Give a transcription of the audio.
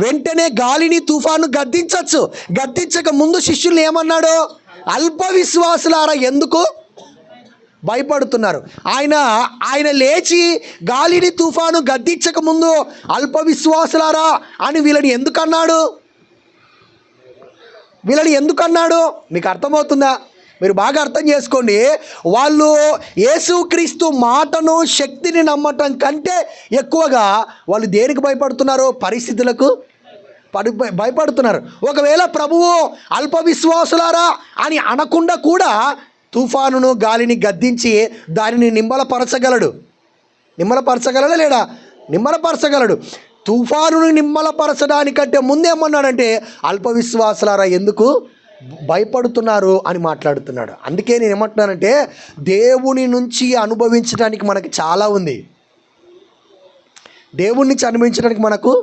వెంటనే గాలిని తుఫాను గద్దించవచ్చు. గద్దించక ముందు శిష్యుల్ని ఏమన్నాడు? అల్ప విశ్వాసులారా ఎందుకు భయపడుతున్నారు? ఆయన లేచి గాలిని తుఫాను గద్దించక ముందు అల్ప విశ్వాసులారా అని వీళ్ళని ఎందుకన్నాడు? మీకు అర్థమవుతుందా? మీరు బాగా అర్థం చేసుకోండి. వాళ్ళు యేసుక్రీస్తు మాటను, శక్తిని నమ్మటం కంటే ఎక్కువగా వాళ్ళు దేనికి భయపడుతున్నారు? పరిస్థితులకు భయపడుతున్నారు. ఒకవేళ ప్రభువు అల్ప విశ్వాసులారా అని అనకుండా కూడా తుఫానును గాలిని గద్దించి దానిని నిమ్మలపరచగలడా లేడా? నిమ్మలపరచగలడు. తుఫానును నిమ్మలపరచడానికంటే ముందేమన్నాడంటే అల్ప విశ్వాసులారా ఎందుకు భయపడుతున్నారు అని మాట్లాడుతున్నాడు. అందుకే నేను ఏమంటున్నానంటే దేవుని నుంచి అనుభవించడానికి మనకి చాలా ఉంది. దేవుని నుంచి అనుభవించడానికి మనకు